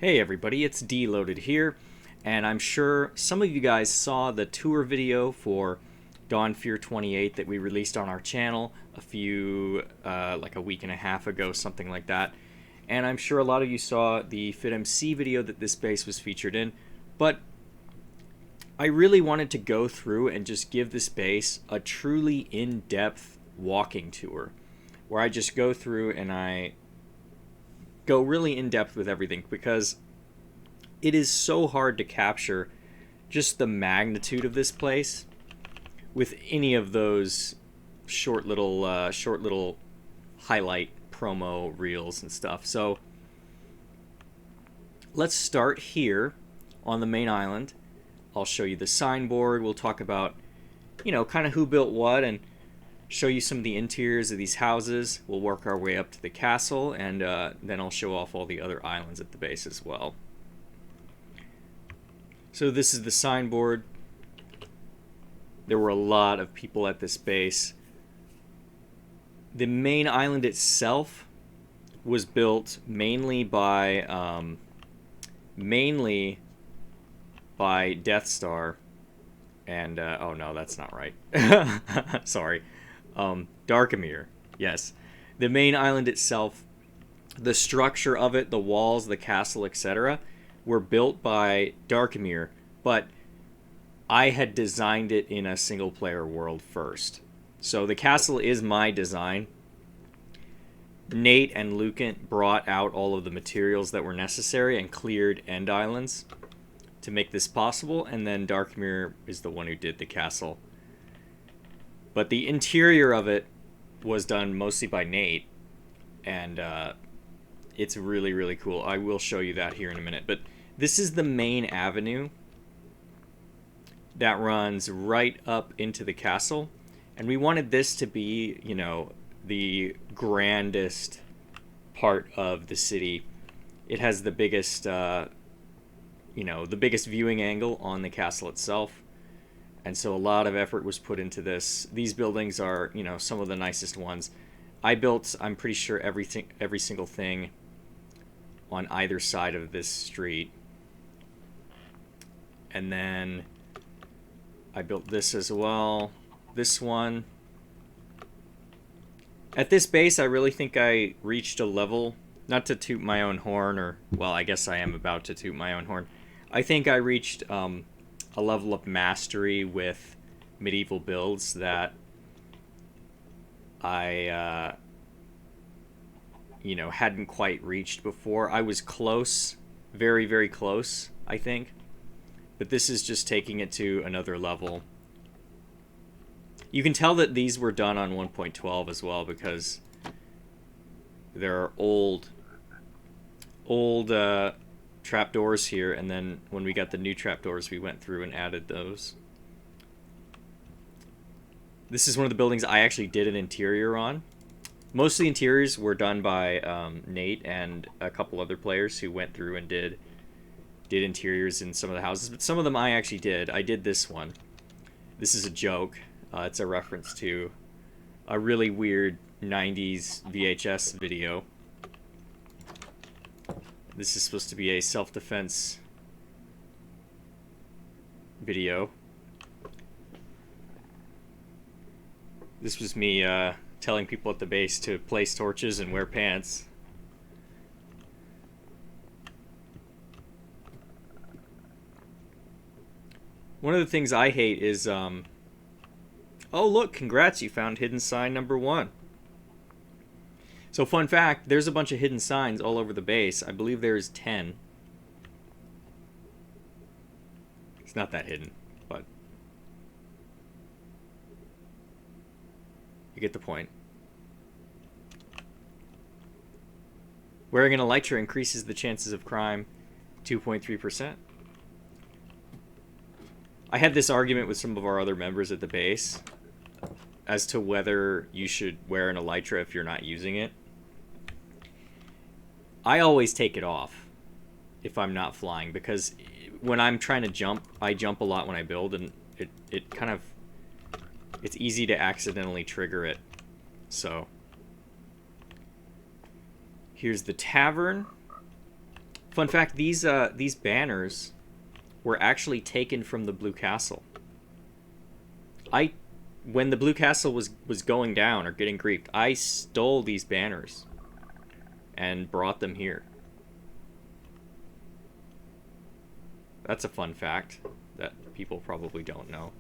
Hey everybody, it's D-Loaded here, and I'm sure some of you guys saw the tour video for DonFuer 28 that we released on our channel like a week and a half ago, something like that. And I'm sure a lot of you saw the FitMC video that this base was featured in, but I really wanted to go through and just give this base a truly in-depth walking tour, where I just go through and I go really in depth with everything, because it is so hard to capture just the magnitude of this place with any of those short little highlight promo reels and stuff. So let's start here on the main island. I'll show you the signboard. We'll talk about, kind of who built what, and show you some of the interiors of these houses. We'll work our way up to the castle, and then I'll show off all the other islands at the base as well. So this is the signboard. There were a lot of people at this base. The main island itself was built mainly by Death Star, and oh no, that's not right. Sorry. Darkamir, yes. The main island itself, the structure of it, the walls, the castle, etc., were built by Darkamir, but I had designed it in a single-player world first. So the castle is my design. Nate and Lucan brought out all of the materials that were necessary and cleared end islands to make this possible, and then Darkamir is the one who did the castle. But the interior of it was done mostly by Nate, and it's really, really cool. I will show you that here in a minute. But this is the main avenue that runs right up into the castle, and we wanted this to be, the grandest part of the city. It has the biggest, the biggest viewing angle on the castle itself. And so a lot of effort was put into this. These buildings are, some of the nicest ones. I built, I'm pretty sure, every single thing on either side of this street. And then I built this as well. This one. At this base, I really think I reached a level, not to toot my own horn, or, well, I guess I am about to toot my own horn. I think I reached a level of mastery with medieval builds that I, hadn't quite reached before. I was close, very, very close, I think. But this is just taking it to another level. You can tell that these were done on 1.12 as well, because there are old trapdoors here, and then when we got the new trapdoors, we went through and added those. This is one of the buildings I actually did an interior on. Most of the interiors were done by Nate and a couple other players who went through and did interiors in some of the houses, but some of them I actually did. I did this one. This is a joke. It's a reference to a really weird 90s VHS video. This is supposed to be a self-defense video. This was me telling people at the base to place torches and wear pants. One of the things I hate is, oh look, congrats, you found hidden sign number 1. So fun fact, there's a bunch of hidden signs all over the base. I believe there's 10. It's not that hidden, but you get the point. Wearing an elytra increases the chances of crime 2.3%. I had this argument with some of our other members at the base as to whether you should wear an elytra if you're not using it. I always take it off if I'm not flying, because when I'm trying to jump, I jump a lot when I build, and it's easy to accidentally trigger it. So here's the tavern. Fun fact: these banners were actually taken from the Blue Castle. When the Blue Castle was going down or getting griefed, I stole these banners and brought them here. That's a fun fact that people probably don't know.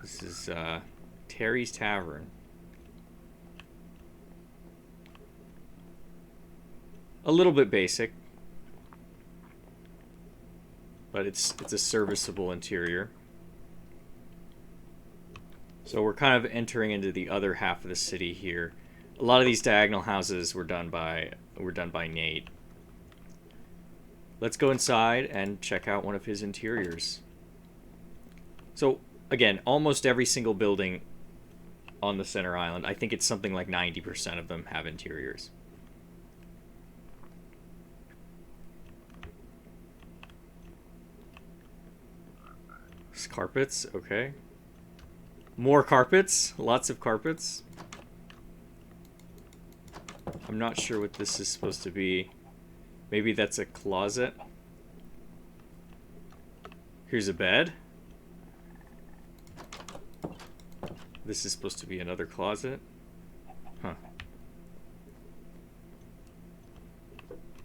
This is Terry's Tavern. A little bit basic, but it's a serviceable interior. So we're kind of entering into the other half of the city here. A lot of these diagonal houses were done by Nate. Let's go inside and check out one of his interiors. So again, almost every single building on the center island, I think it's something like 90% of them have interiors. Carpets, okay. More carpets, lots of carpets. I'm not sure what this is supposed to be. Maybe that's a closet. Here's a bed. This is supposed to be another closet. Huh.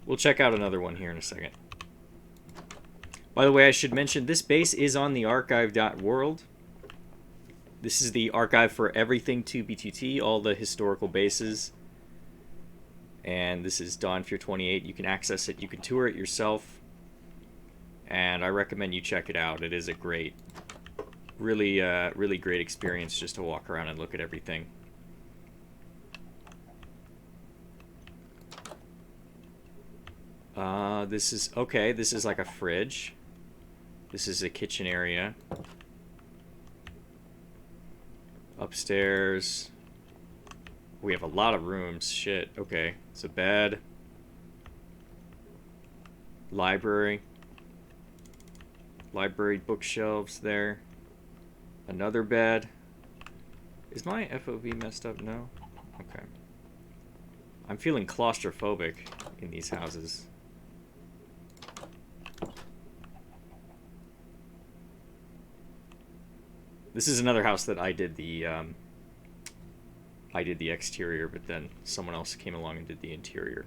We'll check out another one here in a second. By the way, I should mention this base is on the archive.world. This is the archive for everything 2B2T, all the historical bases. And this is DonFuer 28. You can access it, you can tour it yourself. And I recommend you check it out. It is a great, really great experience just to walk around and look at everything. This is, okay, this is like a fridge. This is a kitchen area. Upstairs. We have a lot of rooms. Shit. Okay. It's a bed. Library. Library bookshelves there. Another bed. Is my FOV messed up? No? Okay. I'm feeling claustrophobic in these houses. This is another house that I did the exterior, but then someone else came along and did the interior.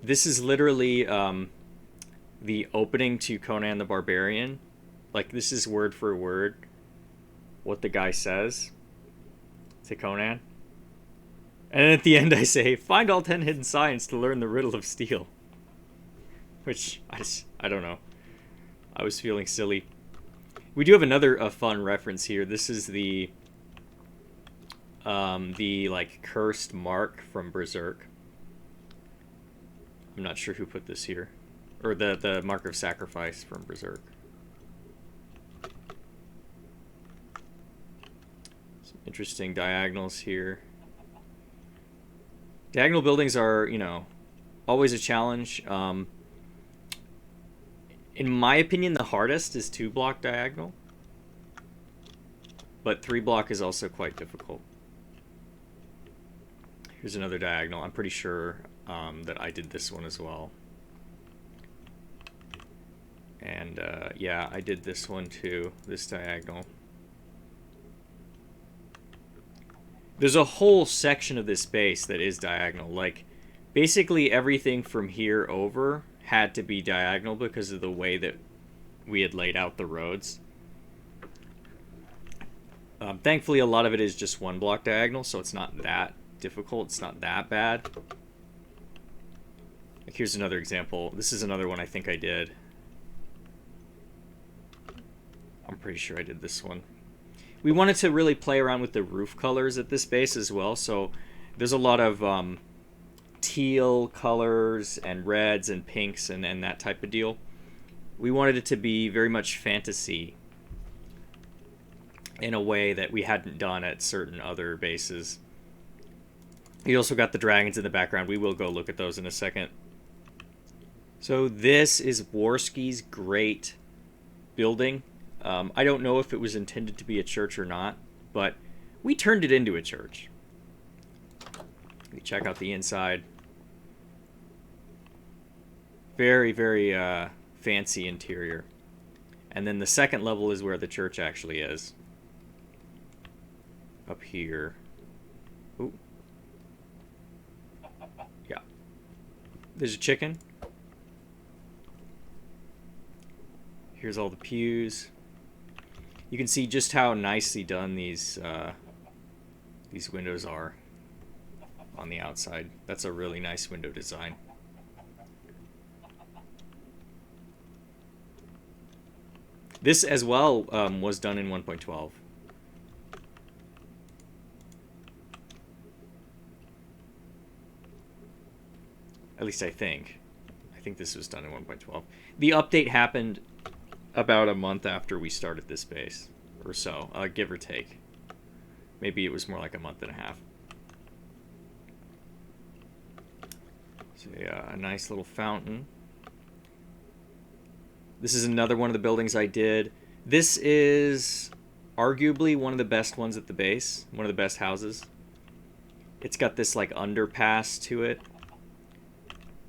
This is literally the opening to Conan the Barbarian. Like, this is word for word what the guy says to Conan. And then at the end I say, find all 10 hidden signs to learn the riddle of steel. Which, I don't know. I was feeling silly. We do have another fun reference here. This is the like cursed mark from Berserk. I'm not sure who put this here, or the mark of sacrifice from Berserk. Some interesting diagonals here. Diagonal buildings are, you know, always a challenge. In my opinion, the hardest is 2-block diagonal. But 3-block is also quite difficult. Here's another diagonal. I'm pretty sure that I did this one as well. And yeah, I did this one too, this diagonal. There's a whole section of this base that is diagonal. Like, basically everything from here over had to be diagonal because of the way that we had laid out the roads. Thankfully, a lot of it is just 1-block diagonal, so it's not that difficult. It's not that bad. Like, here's another example. This is another one I think I did. I'm pretty sure I did this one. We wanted to really play around with the roof colors at this base as well, so there's a lot of teal colors and reds and pinks and that type of deal. We wanted it to be very much fantasy in a way that we hadn't done at certain other bases. You also got the dragons in the background. We will go look at those in a second. So this is Worski's great building. I don't know if it was intended to be a church or not, but we turned it into a church. Check out the inside. Very, very fancy interior. And then the second level is where the church actually is. Up here. Ooh. Yeah. There's a chicken. Here's all the pews. You can see just how nicely done these windows are on the outside. That's a really nice window design. This as well was done in 1.12. At least I think. I think this was done in 1.12. The update happened about a month after we started this base, or so, give or take. Maybe it was more like a month and a half. So yeah, a nice little fountain. This is another one of the buildings I did. This is arguably one of the best ones at the base. One of the best houses. It's got this like underpass to it,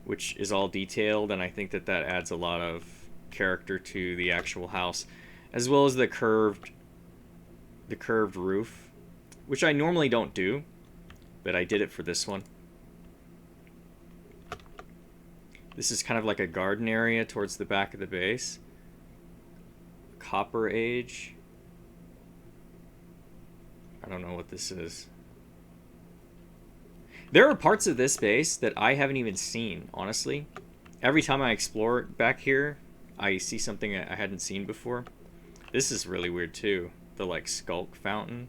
which is all detailed, and I think that that adds a lot of character to the actual house, as well as the curved roof, which I normally don't do, but I did it for this one. This is kind of like a garden area towards the back of the base. Copper Age. I don't know what this is. There are parts of this base that I haven't even seen, honestly. Every time I explore back here, I see something I hadn't seen before. This is really weird too. The like skulk fountain.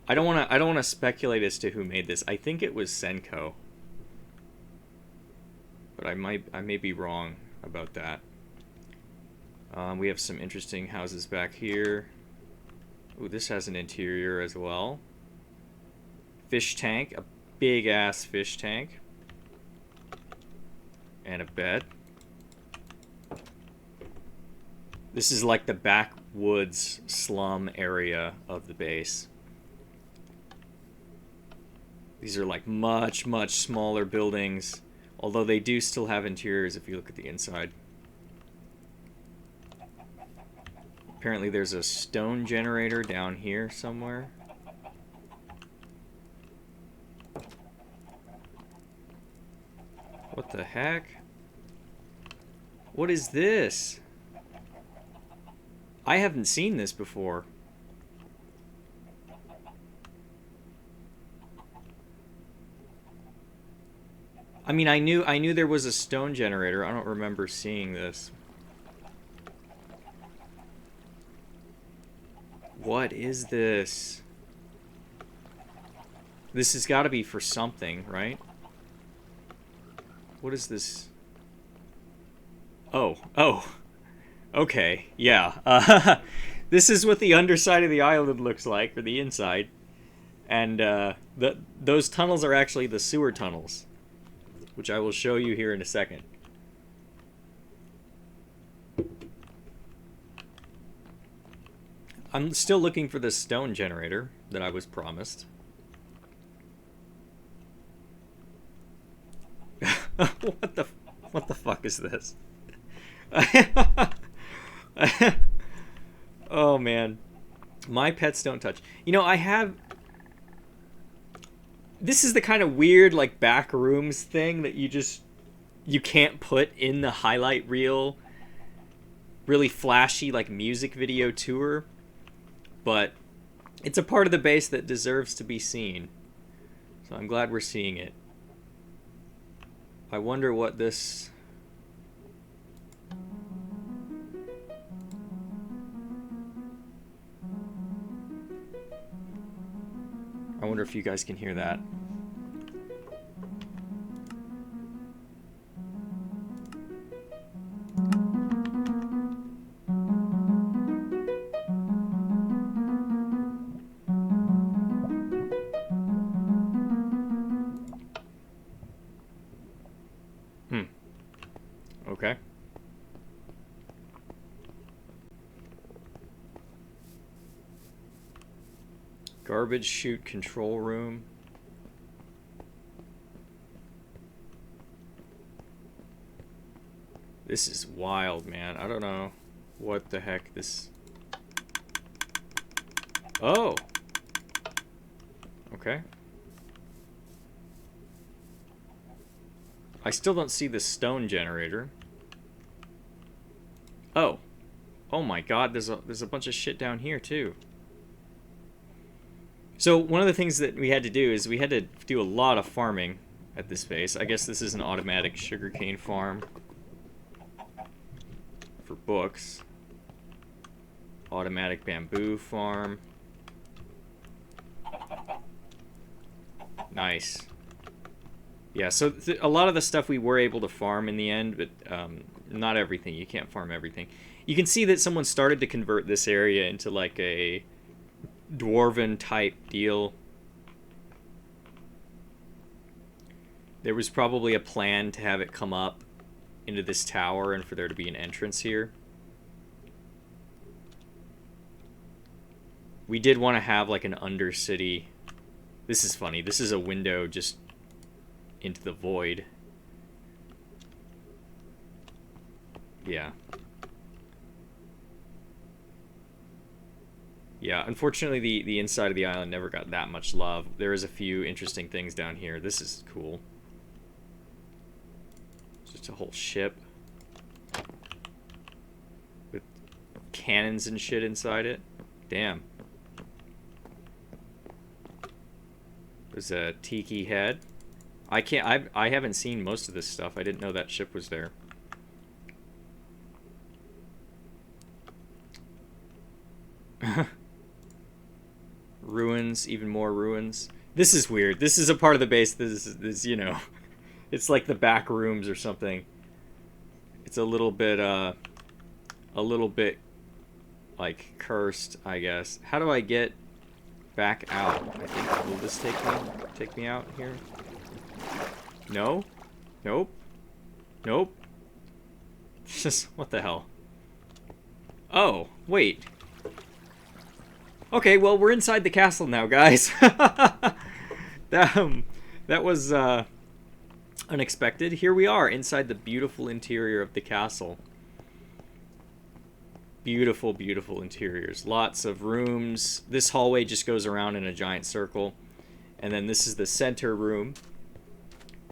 I don't want to speculate as to who made this. I think it was Senko. But I may be wrong about that. We have some interesting houses back here. Ooh, this has an interior as well. Fish tank, a big ass fish tank. And a bed. This is like the backwoods slum area of the base. These are like much, much smaller buildings, although they do still have interiors if you look at the inside. Apparently there's a stone generator down here somewhere. What the heck? What is this? I haven't seen this before. I mean, I knew there was a stone generator. I don't remember seeing this. What is this? This has got to be for something, right? What is this? Oh. Okay, yeah. This is what the underside of the island looks like, or the inside. And those tunnels are actually the sewer tunnels, which I will show you here in a second. I'm still looking for this stone generator that I was promised. What the fuck is this? Oh man. My pets don't touch. You know, I have... This is the kind of weird, like, back rooms thing that you can't put in the highlight reel. Really flashy, like, music video tour. But it's a part of the base that deserves to be seen. So I'm glad we're seeing it. I wonder what this... I wonder if you guys can hear that. Okay. Garbage chute control room. This is wild, man. I don't know what the heck this... Oh! Okay. I still don't see the stone generator. Oh. Oh my god, there's a bunch of shit down here too. So one of the things that we had to do is we had to do a lot of farming at this base. I guess this is an automatic sugarcane farm for books. Automatic bamboo farm. Nice. Yeah, so a lot of the stuff we were able to farm in the end, but not everything. You can't farm everything. You can see that someone started to convert this area into like a dwarven type deal. There was probably a plan to have it come up into this tower and for there to be an entrance here. We did want to have like an undercity. This is funny. This is a window just into the void. Yeah. Yeah, unfortunately the inside of the island never got that much love. There is a few interesting things down here. This is cool. Just a whole ship with cannons and shit inside it. Damn. There's a tiki head. I haven't seen most of this stuff. I didn't know that ship was there. Ruins, even more ruins. This is weird. This is a part of the base that is, you know, it's like the back rooms or something. It's a little bit like cursed, I guess. How do I get back out? I think, will this take me out here? No? Nope. Nope. Just, what the hell? Oh, wait. Okay, well, we're inside the castle now, guys. That was unexpected. Here we are, inside the beautiful interior of the castle. Beautiful, beautiful interiors. Lots of rooms. This hallway just goes around in a giant circle. And then this is the center room,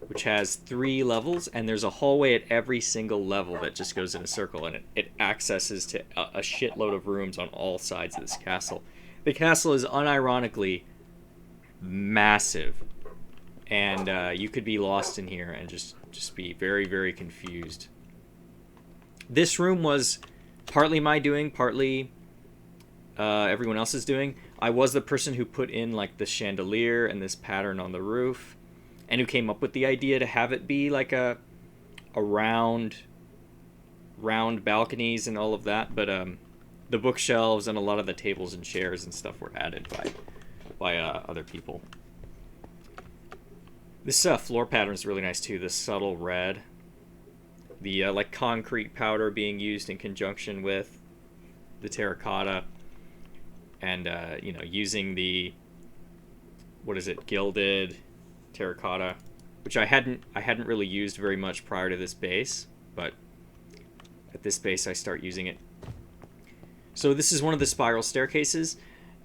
which has 3 levels, and there's a hallway at every single level that just goes in a circle, and it accesses to a shitload of rooms on all sides of this castle. The castle is unironically massive, and you could be lost in here and just be very, very confused. This room was partly my doing, partly everyone else's doing. I was the person who put in like the chandelier and this pattern on the roof, and who came up with the idea to have it be like a round balconies and all of that. But the bookshelves and a lot of the tables and chairs and stuff were added by other people. This floor pattern is really nice too. This subtle red, the like concrete powder being used in conjunction with the terracotta, and you know, using the, what is it, gilded terracotta, which I hadn't really used very much prior to this base, but at this base I start using it. So this is one of the spiral staircases.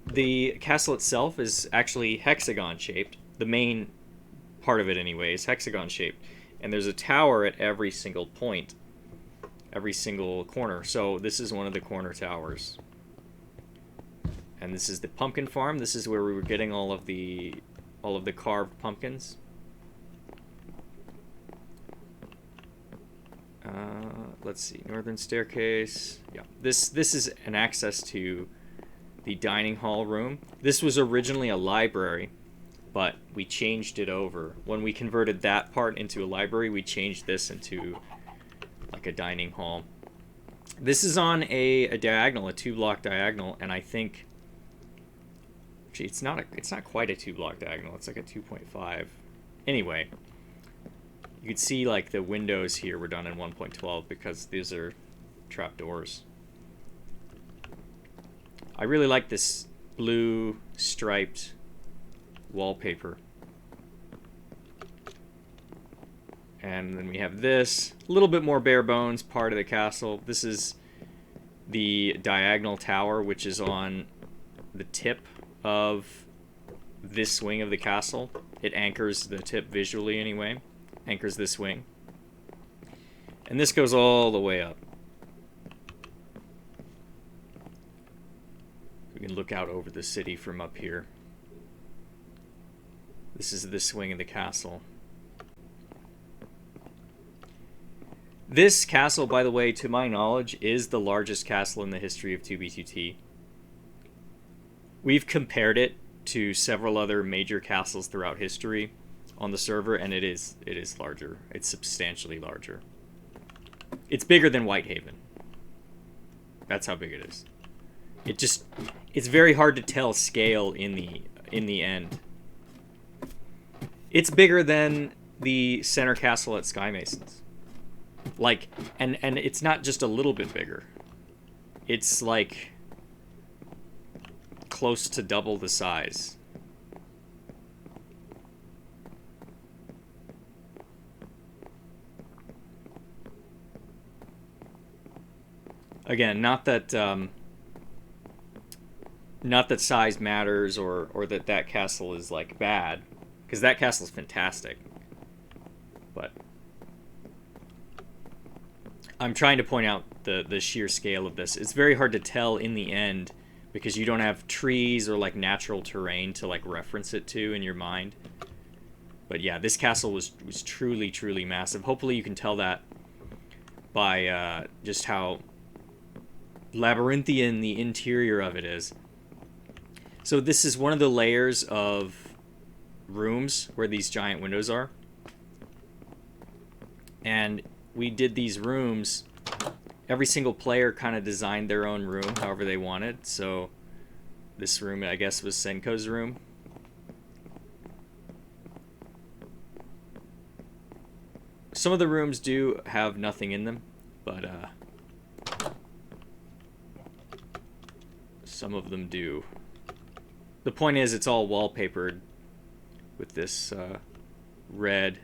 The castle itself is actually hexagon shaped. The main part of it anyway is hexagon shaped, and there's a tower at every single point, every single corner. So this is one of the corner towers, and this is the pumpkin farm. This is where we were getting all of the carved pumpkins. Let's see, northern staircase. Yeah, this is an access to the dining hall room. This was originally a library, but we changed it over. When we converted that part into a library, we changed this into like a dining hall. This is on a diagonal, a 2-block diagonal, and I think, actually, it's not quite a 2-block diagonal. It's like a 2.5. Anyway, you could see like the windows here were done in 1.12 because these are trapdoors. I really like this blue striped wallpaper. And then we have this, a little bit more bare bones part of the castle. This is the diagonal tower, which is on the tip of this wing of the castle. It anchors the tip visually anyway, anchors this wing. And this goes all the way up. We can look out over the city from up here. This is this wing of the castle. This castle, by the way, to my knowledge, is the largest castle in the history of 2B2T. We've compared it to several other major castles throughout history on the server, and it is larger. It's substantially larger. It's bigger than Whitehaven. That's how big it is. It's very hard to tell scale in the end. It's bigger than the center castle at Sky Masons. Like, and it's not just a little bit bigger. It's like close to double the size. Again, not that size matters or that castle is like bad, because that castle's fantastic. But I'm trying to point out the sheer scale of this. It's very hard to tell in the end because you don't have trees or like natural terrain to like reference it to in your mind. But yeah, this castle was truly, truly massive. Hopefully you can tell that by just how labyrinthian the interior of it is. So this is one of the layers of rooms where these giant windows are. And we did these rooms. Every single player kind of designed their own room however they wanted. So this room, I guess, was Senko's room. Some of the rooms do have nothing in them, but some of them do. The point is, it's all wallpapered with this red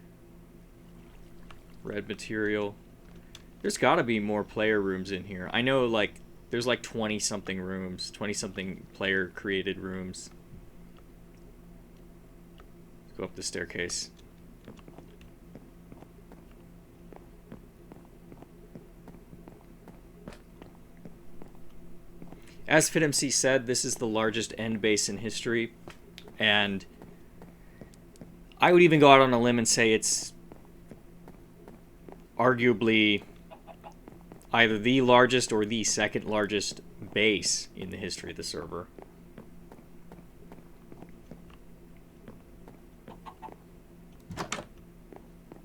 material. There's got to be more player rooms in here. I know, like, there's like 20-something rooms, 20-something player-created rooms. Let's go up the staircase. As FitMC said, this is the largest end base in history, and I would even go out on a limb and say it's arguably either the largest or the second largest base in the history of the server.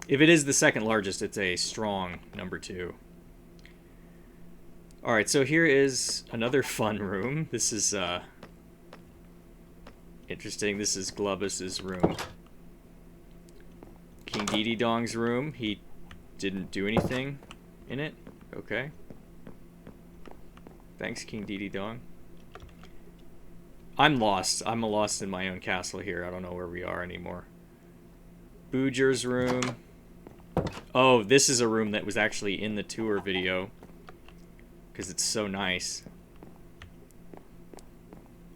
If it is the second largest, it's a strong number 2. Alright, so here is another fun room. This is interesting. This is Glubus's room. King Didi Dong's room. He didn't do anything in it. Okay. Thanks, King Didi Dong. I'm lost. I'm lost in my own castle here. I don't know where we are anymore. Booger's room. Oh, this is a room that was actually in the tour video, because it's so nice.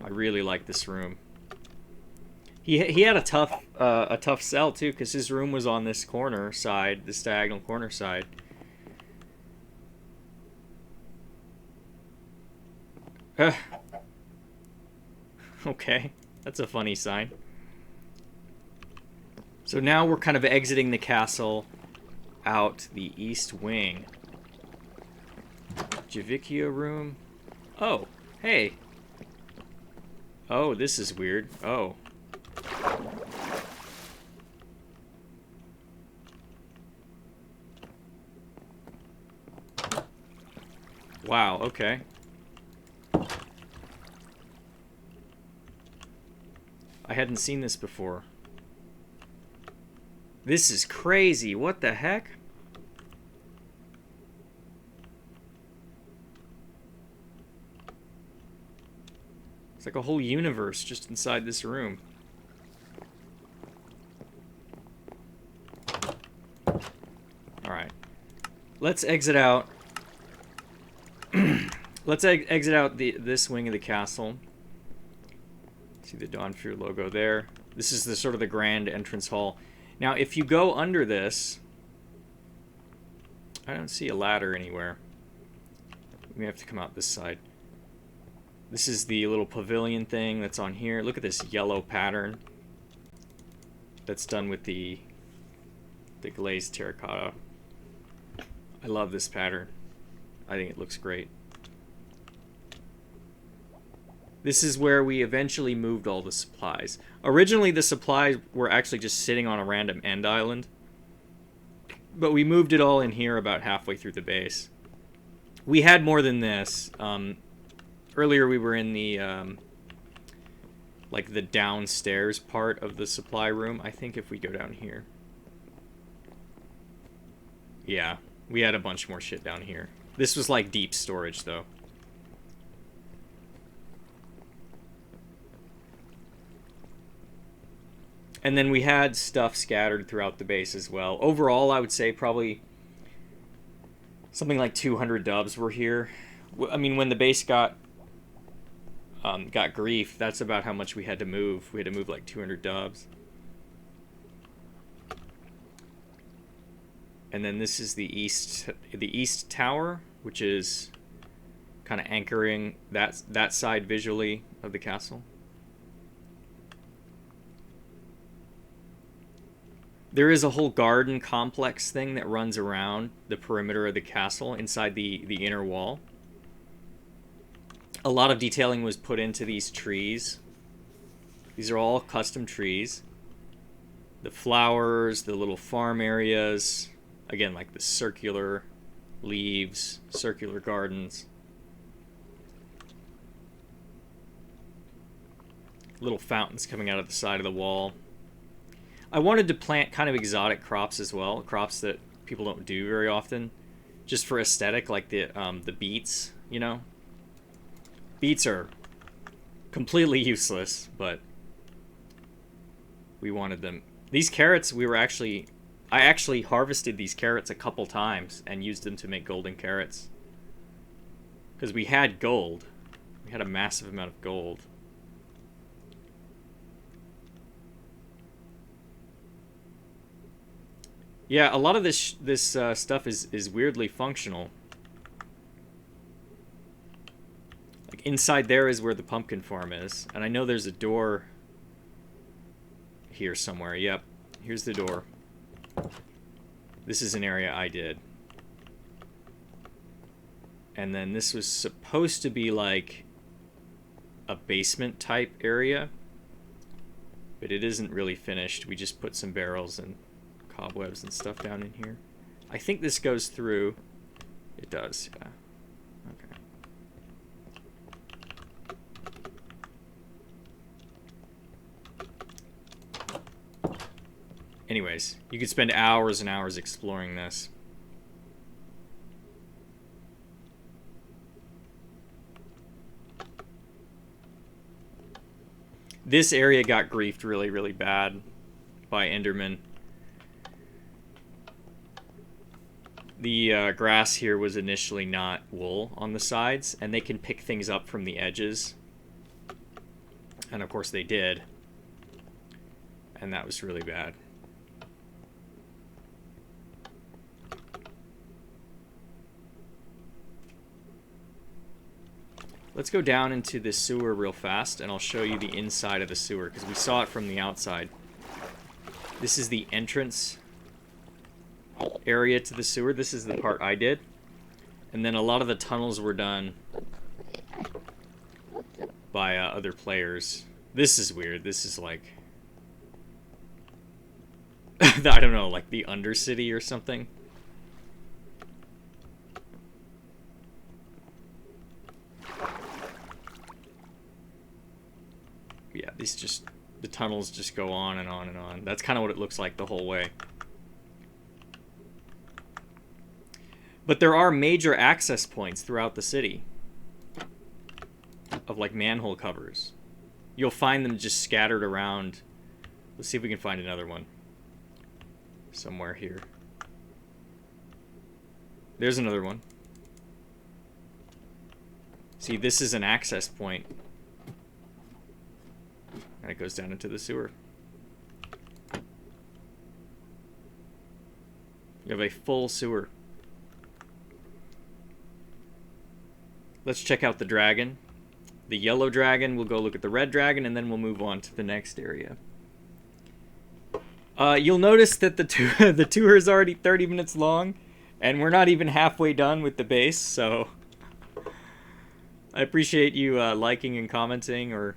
I really like this room. He had a tough sell too, because his room was on this corner side, this diagonal corner side. Okay, that's a funny sign. So now we're kind of exiting the castle out the east wing. Javikia room. Oh, hey. Oh, this is weird. Oh. Wow, okay. I hadn't seen this before. This is crazy. What the heck? It's like a whole universe just inside this room. Alright. Let's exit out. Let's exit out this wing of the castle. See the DonFuer logo there. This is the sort of the grand entrance hall. Now, if you go under this, I don't see a ladder anywhere. We have to come out this side. This is the little pavilion thing that's on here. Look at this yellow pattern that's done with the glazed terracotta. I love this pattern. I think it looks great. This is where we eventually moved all the supplies. Originally, the supplies were actually just sitting on a random end island. But we moved it all in here about halfway through the base. We had more than this. Earlier we were in the, like the downstairs part of the supply room. I think if we go down here. Yeah, we had a bunch more shit down here. This was like deep storage, though. And then we had stuff scattered throughout the base as well. Overall, I would say probably something like 200 dubs were here. I mean, when the base got grief, that's about how much we had to move. We had to move like 200 dubs. And then this is the east tower, which is kind of anchoring that side visually of the castle. There is a whole garden complex thing that runs around the perimeter of the castle inside the inner wall. A lot of detailing was put into these trees. These are all custom trees. The flowers, the little farm areas, again, like the circular leaves, circular gardens. Little fountains coming out of the side of the wall. I wanted to plant kind of exotic crops as well, crops that people don't do very often, just for aesthetic, like the beets, you know? Beets are completely useless, but we wanted them. These carrots, I actually harvested these carrots a couple times and used them to make golden carrots. Because we had gold. We had a massive amount of gold. Yeah, a lot of this stuff is weirdly functional. Like inside there is where the pumpkin farm is, and I know there's a door here somewhere. Yep, here's the door. This is an area I did. And then this was supposed to be like a basement type area, but it isn't really finished. We just put some barrels and cobwebs and stuff down in here. I think this goes through. It does, yeah. Okay. Anyways, you could spend hours and hours exploring this. This area got griefed really, really bad by Enderman. The grass here was initially not wool on the sides, and they can pick things up from the edges. And of course they did. And that was really bad. Let's go down into the sewer real fast, and I'll show you the inside of the sewer, because we saw it from the outside. This is the entrance area to the sewer. This is the part I did. And then a lot of the tunnels were done by other players. This is weird. This is like... I don't know, like the Undercity or something. Yeah, these just... the tunnels just go on and on and on. That's kind of what it looks like the whole way. But there are major access points throughout the city of like manhole covers. you'll find them just scattered around. Let's see if we can find another one somewhere here. There's another one. See, this is an access point. And it goes down into the sewer. You have a full sewer. Let's check out the dragon. The yellow dragon, we'll go look at the red dragon, and then we'll move on to the next area. You'll notice that the tour is already 30 minutes long, and we're not even halfway done with the base, so I appreciate you liking and commenting, or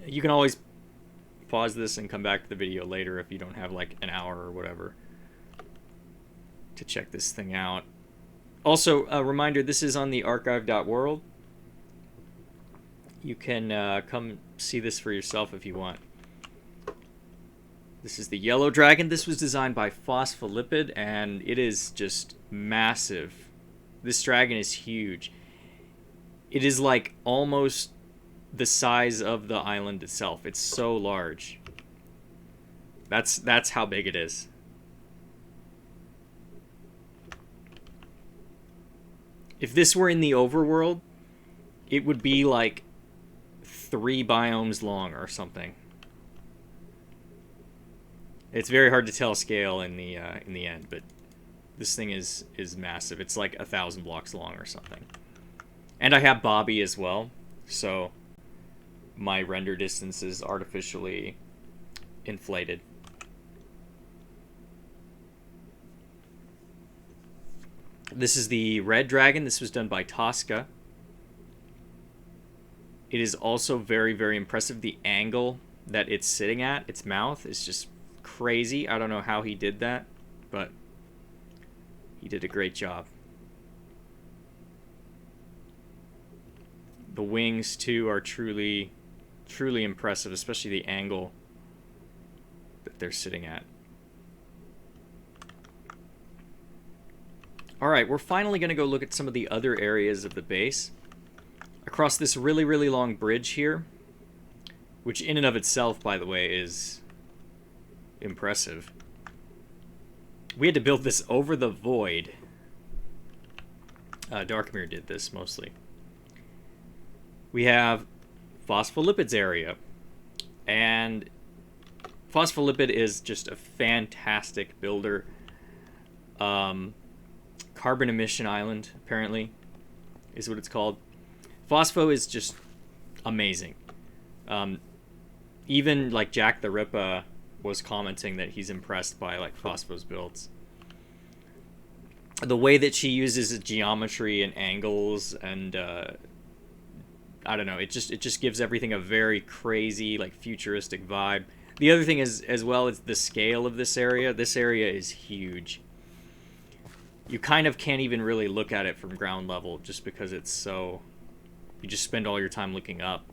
you can always pause this and come back to the video later if you don't have like an hour or whatever to check this thing out. Also, a reminder, this is on the archive.world. You can come see this for yourself if you want. This is the yellow dragon. This was designed by Phospholipid, and it is just massive. This dragon is huge. It is like almost the size of the island itself. It's so large. That's how big it is. If this were in the overworld, it would be like 3 biomes long or something. It's very hard to tell scale in the end, but this thing is massive. It's like 1,000 blocks long or something. And I have Bobby as well, so my render distance is artificially inflated. This is the red dragon. This was done by Tosca. It is also very, very impressive. The angle that it's sitting at, its mouth, is just crazy. I don't know how he did that, but he did a great job. The wings, too, are truly, truly impressive, especially the angle that they're sitting at. Alright, we're finally going to go look at some of the other areas of the base. Across this really, really long bridge here, which in and of itself, by the way, is impressive. We had to build this over the void. Darkmere did this mostly. We have Phospholipids area, and Phospholipid is just a fantastic builder. Carbon emission island, apparently, is what it's called. Phospho is just amazing. Even like Jack the Ripper was commenting that he's impressed by like Phospho's builds. The way that she uses geometry and angles and I don't know, it just gives everything a very crazy, like, futuristic vibe. The other thing is, as well, is the scale of this area. This area is huge. You kind of can't even really look at it from ground level just because it's so... You just spend all your time looking up.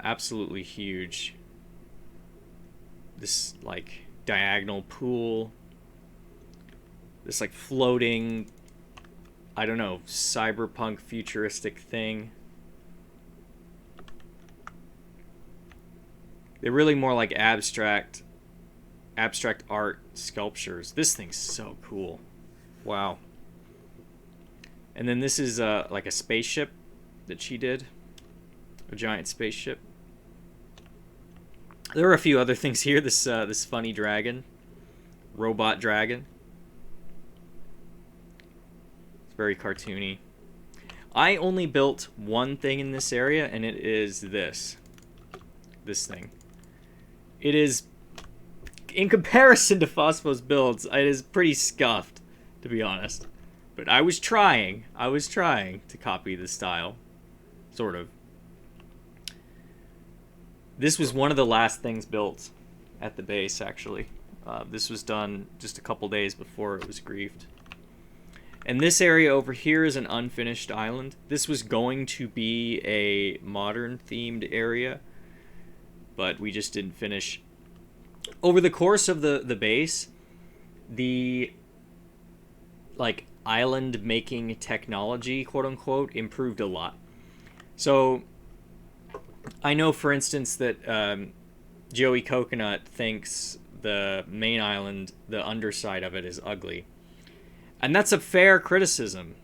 Absolutely huge. This, like, diagonal pool. This, like, floating... I don't know, cyberpunk futuristic thing. They're really more like abstract art sculptures. This thing's so cool. Wow. And then this is like a spaceship that she did. A giant spaceship. There are a few other things here. This funny dragon. Robot dragon. Very cartoony. I only built one thing in this area, and it is this thing. It is, in comparison to Phospho's builds, it is pretty scuffed, to be honest. But I was trying to copy the style, sort of. This was one of the last things built at the base, actually. This was done just a couple days before it was griefed. And this area over here is an unfinished island. This was going to be a modern themed area, but we just didn't finish. Over the course of the base, the like island making technology, quote unquote, improved a lot. So I know, for instance, that Joey Coconut thinks the main island, the underside of it, is ugly. And that's a fair criticism.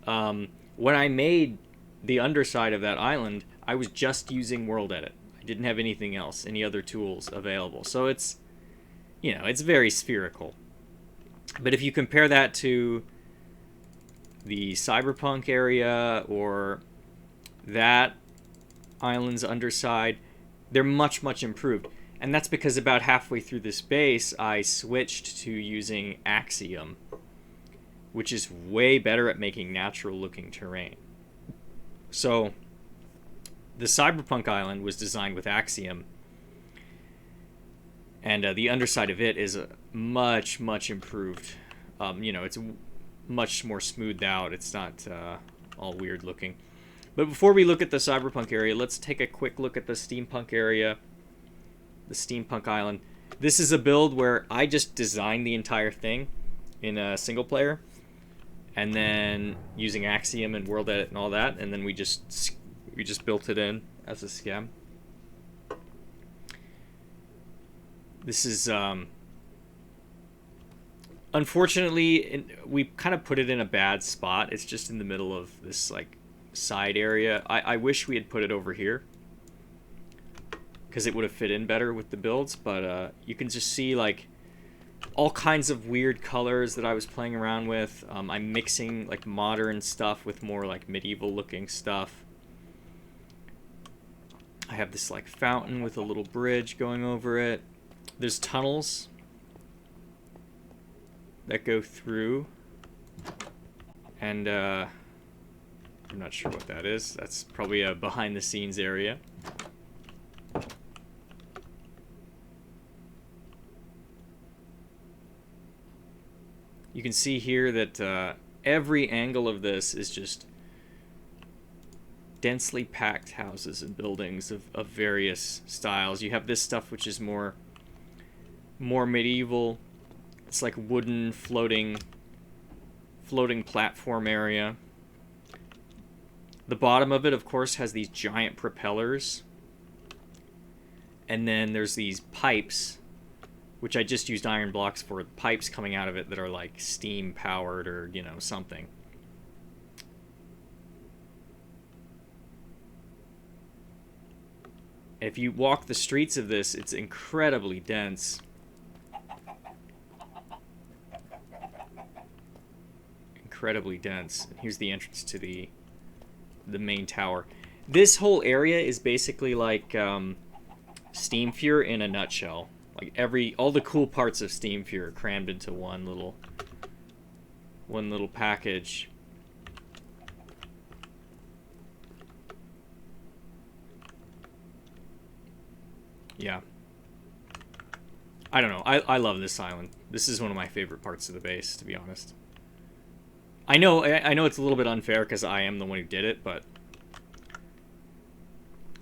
When I made the underside of that island, I was just using World Edit. I didn't have anything else, any other tools available. So it's, you know, it's very spherical. But if you compare that to the cyberpunk area or that island's underside, they're much, much improved. And that's because about halfway through this base, I switched to using Axiom, which is way better at making natural looking terrain. So the cyberpunk island was designed with Axiom, and the underside of it is much, much improved. You know, it's much more smoothed out. It's not all weird looking. But before we look at the cyberpunk area, let's take a quick look at the steampunk area, the steampunk island. This is a build where I just designed the entire thing in a single player, and then using Axiom and World Edit and all that, and then we just built it in as a scam. This is unfortunately, we kind of put it in a bad spot. It's just in the middle of this like side area. I wish we had put it over here because it would have fit in better with the builds, but you can just see like all kinds of weird colors that I was playing around with. I'm mixing like modern stuff with more like medieval looking stuff. I have this like fountain with a little bridge going over it. There's tunnels that go through, and I'm not sure what that is. That's probably a behind the scenes area. You can see here that every angle of this is just densely packed houses and buildings of various styles. You have this stuff which is more medieval. It's like wooden floating platform area. The bottom of it, of course, has these giant propellers. And then there's these pipes, which I just used iron blocks for, pipes coming out of it that are like steam powered or, you know, something. If you walk the streets of this, it's incredibly dense. Incredibly dense. Here's the entrance to the main tower. This whole area is basically like Steampunk in a nutshell. Like all the cool parts of Steampunk crammed into one little package. Yeah. I don't know. I love this island. This is one of my favorite parts of the base, to be honest. I know it's a little bit unfair because I am the one who did it, but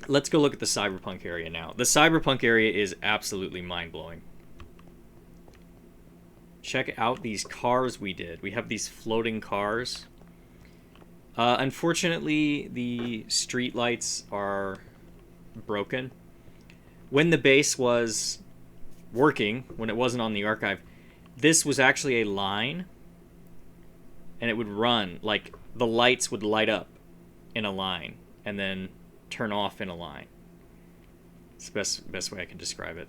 let's go look at the cyberpunk area now. The cyberpunk area is absolutely mind-blowing. Check out these cars we did. We have these floating cars. Unfortunately, the street lights are broken. When the base was working, when it wasn't on the archive, this was actually a line, and it would run, like the lights would light up in a line and then turn off in a line. It's the best way I can describe it.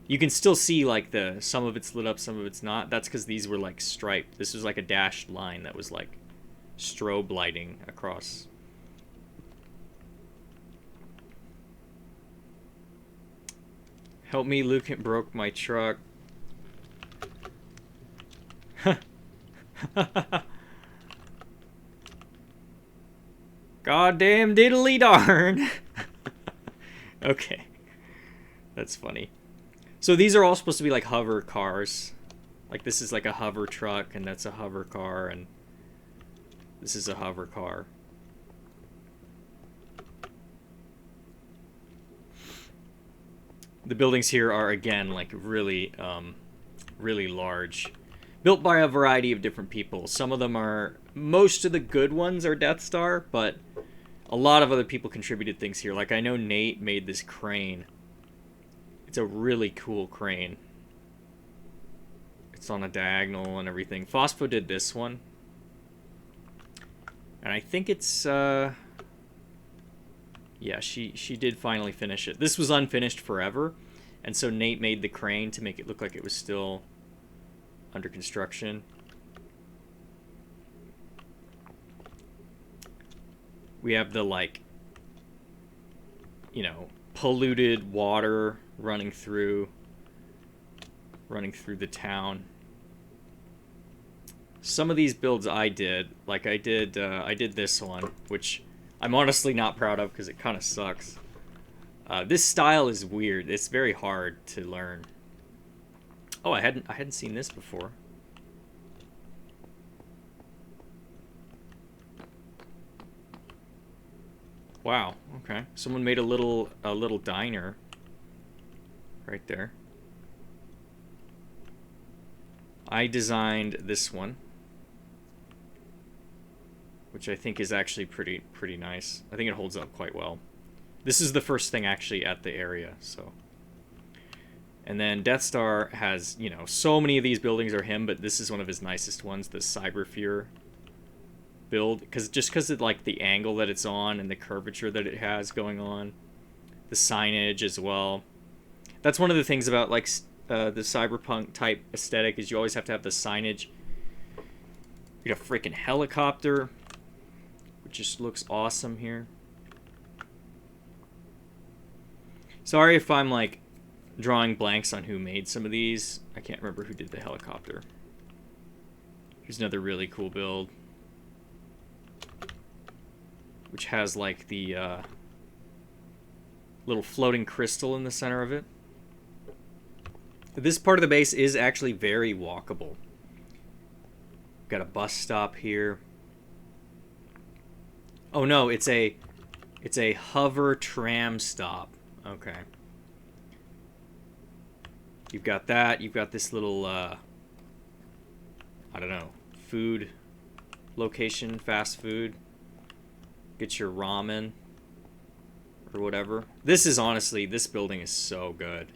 You can still see like some of it's lit up, some of it's not. That's because these were like striped. This was like a dashed line that was like strobe lighting across. Help me, Luke, it broke my truck. Goddamn diddly darn. Okay. That's funny. So these are all supposed to be like hover cars. Like this is like a hover truck, and that's a hover car, and this is a hover car. The buildings here are, again, like really, really large. built by a variety of different people. Some of them are, most of the good ones are Death Star, but a lot of other people contributed things here. Like, I know Nate made this crane. It's a really cool crane. It's on a diagonal and everything. Fosfo did this one. And I think it's, yeah, she did finally finish it. This was unfinished forever, and so Nate made the crane to make it look like it was still under construction. We have the, like, you know, polluted water running through the town. Some of these builds I did, like I did this one, which I'm honestly not proud of because it kind of sucks. This style is weird. It's very hard to learn. Oh, I hadn't seen this before. Wow. Okay. Someone made a little diner right there. I designed this one, which I think is actually pretty nice. I think it holds up quite well. This is the first thing actually at the area, so. And then Death Star has, you know, so many of these buildings are him, but this is one of his nicest ones, the cyberpunk build, because of like the angle that it's on and the curvature that it has going on, the signage as well. That's one of the things about like the cyberpunk type aesthetic is you always have to have the signage. You got a freaking helicopter, which just looks awesome here. Sorry if I'm like drawing blanks on who made some of these. I can't remember who did the helicopter. Here's another really cool build, which has like the little floating crystal in the center of it. This part of the base is actually very walkable. Got a bus stop here. Oh no, it's a hover tram stop. Okay. You've got that. You've got this little I don't know, food location, fast food. Get your ramen or whatever. This is honestly, this building is so good.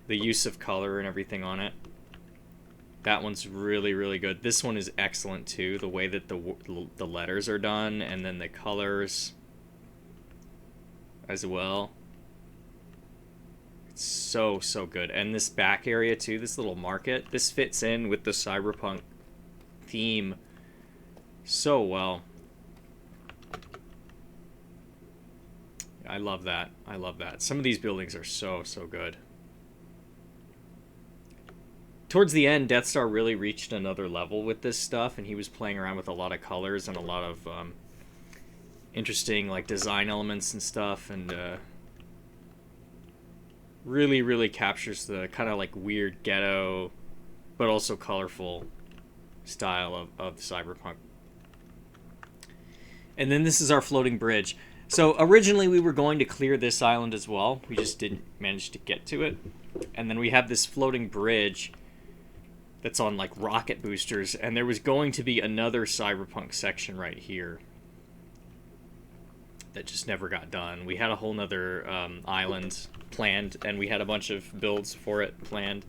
The use of color and everything on it. That one's really, really good. This one is excellent too. The way that the letters are done and then the colors as well. It's so, so good. And this back area too, this little market, this fits in with the cyberpunk theme so well. I love that. I love that. Some of these buildings are so, so good. Towards the end, Death Star really reached another level with this stuff, and he was playing around with a lot of colors and a lot of interesting like design elements and stuff, and really, really captures the kind of like weird ghetto, but also colorful style of cyberpunk. And then this is our floating bridge. So originally we were going to clear this island as well. We just didn't manage to get to it. And then we have this floating bridge that's on like rocket boosters, and there was going to be another cyberpunk section right here that just never got done. We had a whole nother island planned, and we had a bunch of builds for it planned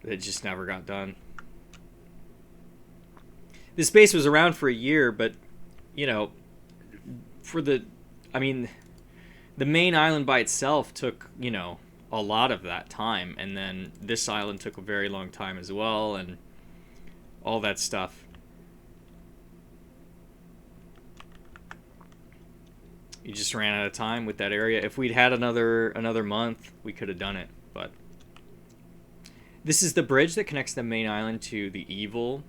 that just never got done. This base was around for a year, but you know, the main island by itself took, you know, a lot of that time, and then this island took a very long time as well, and all that stuff. You just ran out of time with that area. If we'd had another month, we could have done it, but this is the bridge that connects the main island to the evil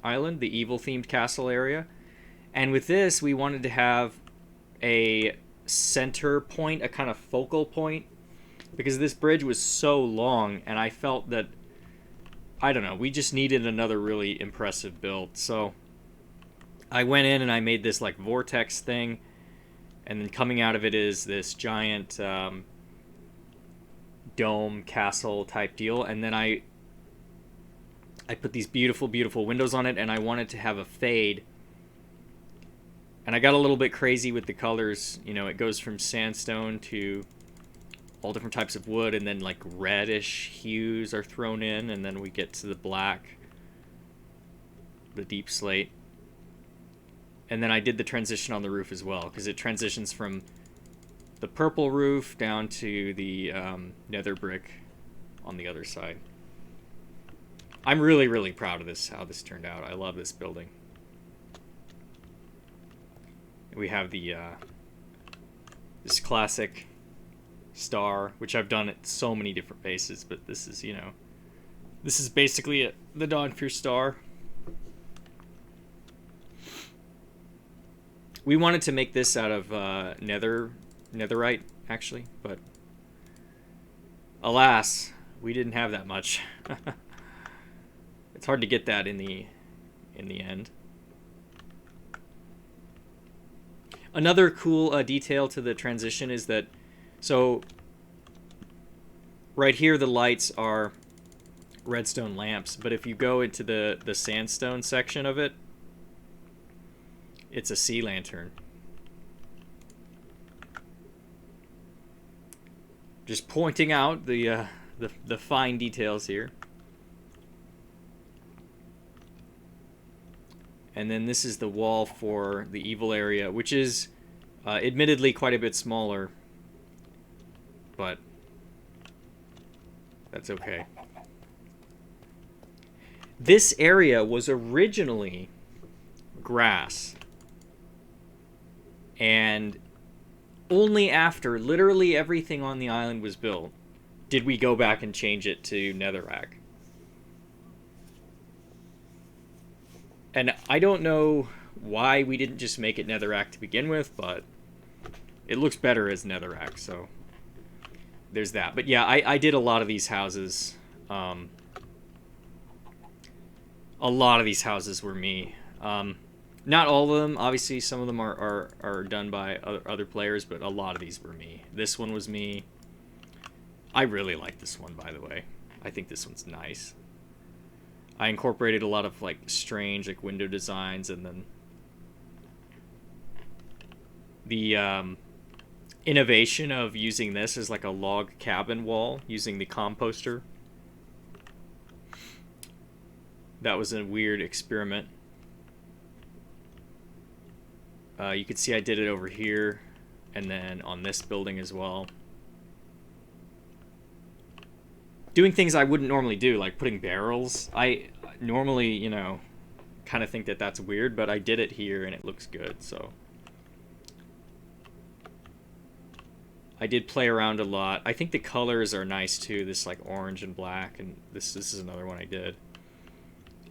island, the evil themed castle area. And with this, we wanted to have a center point, a kind of focal point, because this bridge was so long, and I felt that, I don't know, we just needed another really impressive build. So I went in and I made this like vortex thing, and then coming out of it is this giant dome castle type deal. And then I I put these beautiful, beautiful windows on it, and I wanted to have a fade. And I got a little bit crazy with the colors. You know, it goes from sandstone to all different types of wood, and then like reddish hues are thrown in, and then we get to the black, the deep slate. And then I did the transition on the roof as well, because it transitions from the purple roof down to the nether brick on the other side. I'm really, really proud of this, how this turned out. I love this building. We have the this classic star, which I've done at so many different bases, but this is, you know, this is basically it, the DonFuer star. We wanted to make this out of netherite, actually, but alas, we didn't have that much. It's hard to get that in the end. Another cool detail to the transition is that, so right here the lights are redstone lamps, but if you go into the sandstone section of it, it's a sea lantern. Just pointing out the fine details here. And then this is the wall for the evil area, which is admittedly quite a bit smaller, but that's okay. This area was originally grass, and only after literally everything on the island was built did we go back and change it to netherrack. And I don't know why we didn't just make it netherrack to begin with, but it looks better as netherrack, so there's that. But yeah, I did a lot of these houses. A lot of these houses were me. Not all of them, obviously. Some of them are done by other players, but a lot of these were me. This one was me. I really like this one, by the way. I think this one's nice. I incorporated a lot of like strange like window designs, and then the innovation of using this as like a log cabin wall using the composter. That was a weird experiment. You can see I did it over here, and then on this building as well. Doing things I wouldn't normally do, like putting barrels. I normally, you know, kind of think that that's weird, but I did it here and it looks good, so. I did play around a lot. I think the colors are nice too, this like orange and black, and this is another one I did.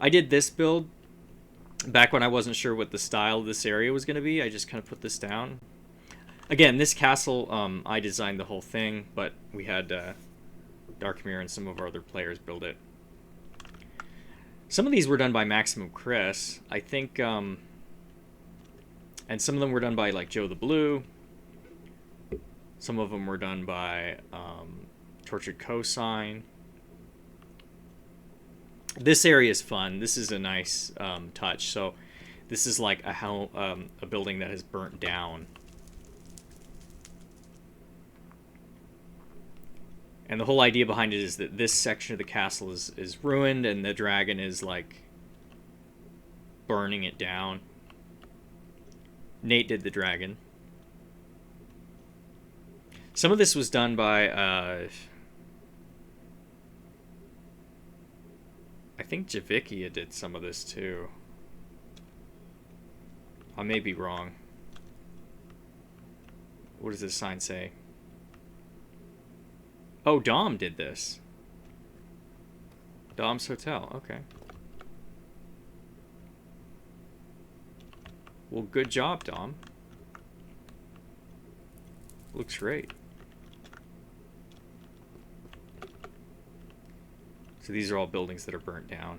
I did this build back when I wasn't sure what the style of this area was going to be. I just kind of put this down. Again, this castle, I designed the whole thing, but we had DonFuer and some of our other players build it. Some of these were done by Maximum Chris, I think, and some of them were done by like Joe the Blue. Some of them were done by Tortured Cosine. This area is fun. This is a nice touch. So this is like a building that has burnt down. And the whole idea behind it is that this section of the castle is ruined, and the dragon is like burning it down. Nate did the dragon. Some of this was done by I think Javikia did some of this too. I may be wrong. What does this sign say? Oh, Dom did this. Dom's Hotel, okay. Well, good job, Dom. Looks great. So these are all buildings that are burnt down.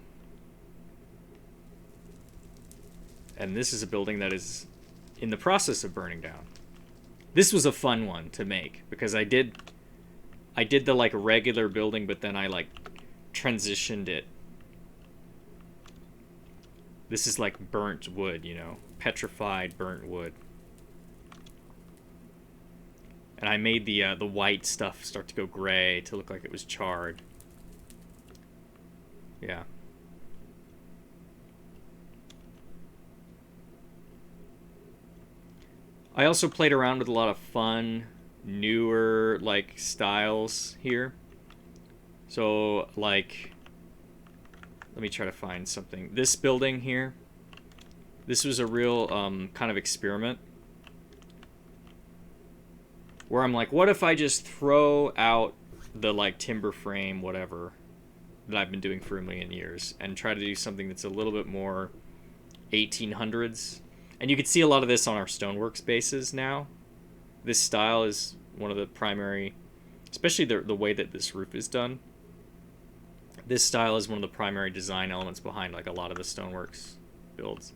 And this is a building that is in the process of burning down. This was a fun one to make because I did the like regular building, but then I like transitioned it This is like burnt wood, you know, petrified burnt wood. And I made the white stuff start to go gray to look like it was charred. Yeah. I also played around with a lot of fun, newer, like, styles here. So, like, let me try to find something. This building here, this was a real kind of experiment. Where I'm like, what if I just throw out the, like, timber frame, whatever, that I've been doing for a million years, and try to do something that's a little bit more 1800s. And you can see a lot of this on our stoneworks bases now. This style is one of the primary, especially the way that this roof is done. This style is one of the primary design elements behind like a lot of the stoneworks builds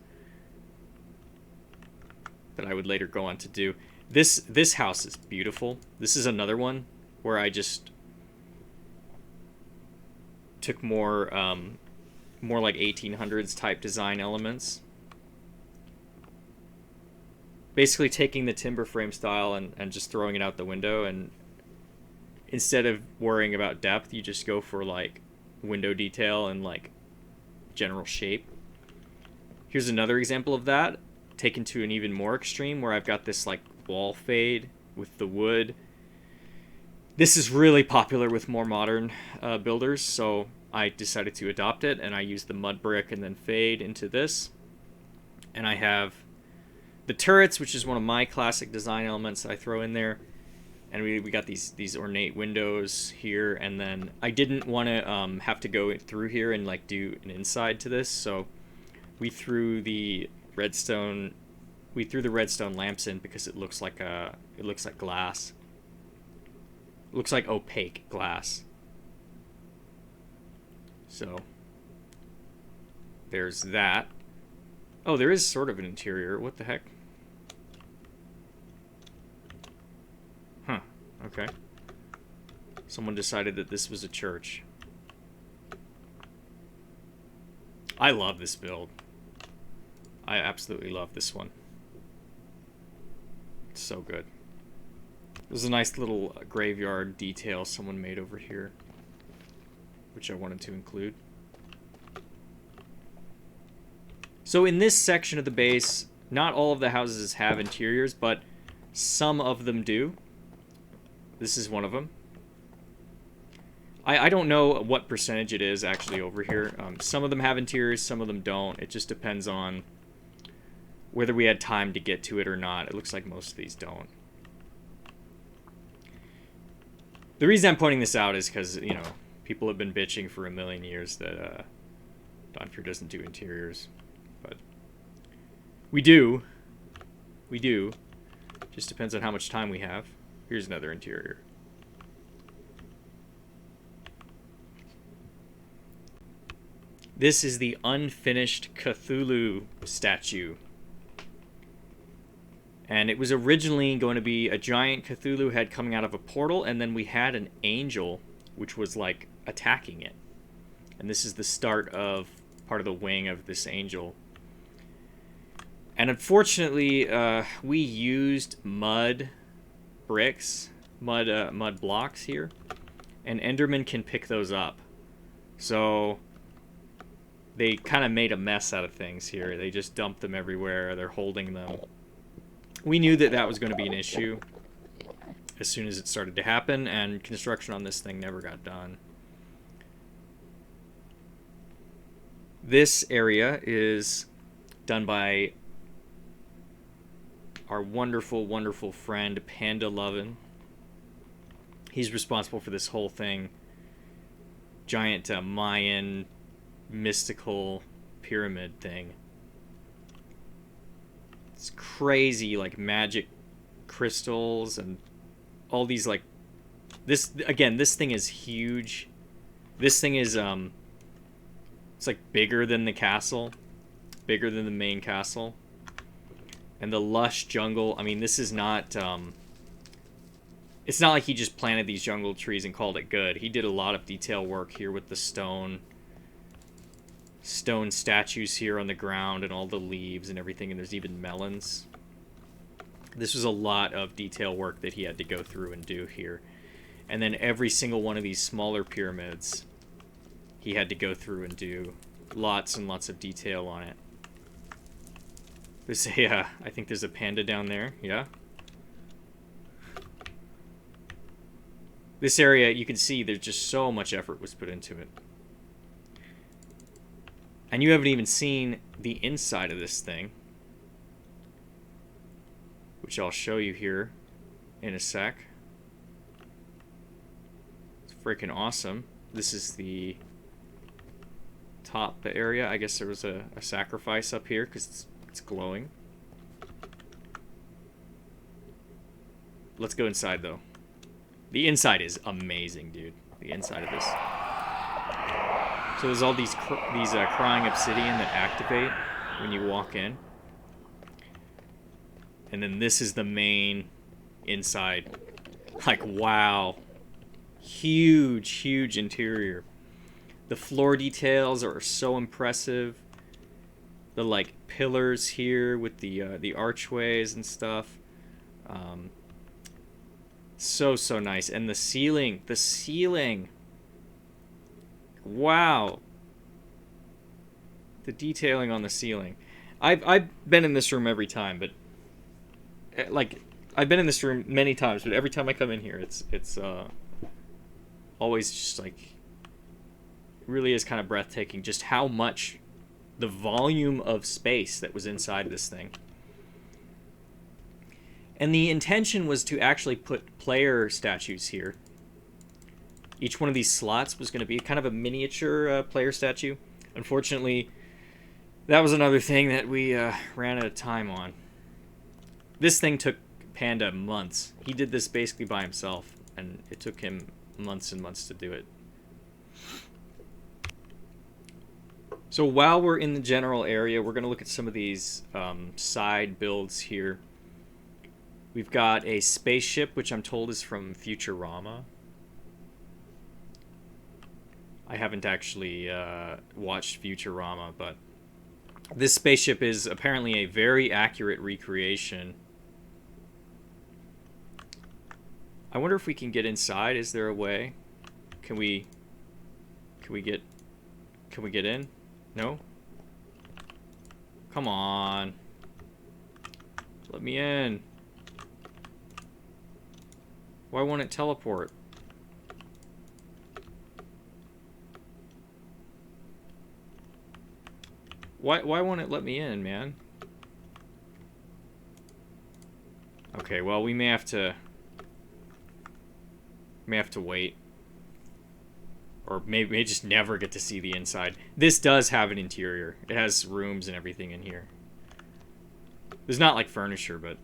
that I would later go on to do. This house is beautiful. This is another one where I just took more like 1800s type design elements. Basically taking the timber frame style and just throwing it out the window, and instead of worrying about depth, you just go for like window detail and like general shape. Here's another example of that, taken to an even more extreme, where I've got this like wall fade with the wood. This is really popular with more modern builders, so I decided to adopt it, and I used the mud brick and then fade into this. And I have the turrets, which is one of my classic design elements that I throw in there. And we got these ornate windows here, and then I didn't want to have to go through here and like do an inside to this, so we threw the redstone lamps in because it looks like glass. It looks like opaque glass. So there's that. Oh, there is sort of an interior. What the heck? Huh. Okay. Someone decided that this was a church. I love this build. I absolutely love this one. It's so good. There's a nice little graveyard detail someone made over here, which I wanted to include. So in this section of the base, not all of the houses have interiors, but some of them do. This is one of them. I don't know what percentage it is actually over here. Some of them have interiors, some of them don't. It just depends on whether we had time to get to it or not. It looks like most of these don't. The reason I'm pointing this out is because, you know, people have been bitching for a million years that DonFuer doesn't do interiors. But we do. We do. Just depends on how much time we have. Here's another interior. This is the unfinished Cthulhu statue. And it was originally going to be a giant Cthulhu head coming out of a portal, and then we had an angel, which was like attacking it. And this is the start of part of the wing of this angel. And unfortunately, we used mud bricks, mud blocks here, and Enderman can pick those up. So they kind of made a mess out of things here. They just dumped them everywhere. They're holding them. We knew that that was going to be an issue as soon as it started to happen, and construction on this thing never got done. This area is done by our wonderful, wonderful friend Panda Lovin'. He's responsible for this whole thing. Giant Mayan mystical pyramid thing. It's crazy, like magic crystals and all these like this. Again, this thing is huge. This thing is it's like bigger than the castle, bigger than the main castle. And the lush jungle, I mean, this is not, it's not like he just planted these jungle trees and called it good. He did a lot of detail work here with the stone. stone statues here on the ground and all the leaves and everything, and there's even melons. This was a lot of detail work that he had to go through and do here. And then every single one of these smaller pyramids, he had to go through and do lots and lots of detail on it. There's a, I think there's a panda down there, yeah? This area, you can see there's just so much effort was put into it. And you haven't even seen the inside of this thing, which I'll show you here in a sec. It's freaking awesome. This is the top area. I guess there was a sacrifice up here because it's glowing. Let's go inside, though. The inside is amazing, dude. The inside of this. So there's all these crying obsidian that activate when you walk in. And then this is the main inside. Like, wow. Huge, huge interior. The floor details are so impressive. The, like, pillars here with the archways and stuff. So nice. And the ceiling. The ceiling. Wow. The detailing on the ceiling. I've been in this room every time, but like I've been in this room many times, but every time I come in here, it's always just like it really is kind of breathtaking just how much the volume of space that was inside this thing. And the intention was to actually put player statues here. Each one of these slots was going to be kind of a miniature player statue. Unfortunately, that was another thing that we ran out of time on. This thing took Panda months. He did this basically by himself, and it took him months and months to do it. So while we're in the general area, we're going to look at some of these side builds here. We've got a spaceship, which I'm told is from Futurama. I haven't actually watched Futurama, but this spaceship is apparently a very accurate recreation. I wonder if we can get inside. Is there a way? Can we get in? No? Come on. Let me in. Why won't it teleport? Why won't it let me in, man? Okay, well, we may have to wait. Or maybe just never get to see the inside. This does have an interior. It has rooms and everything in here. There's not like furniture, but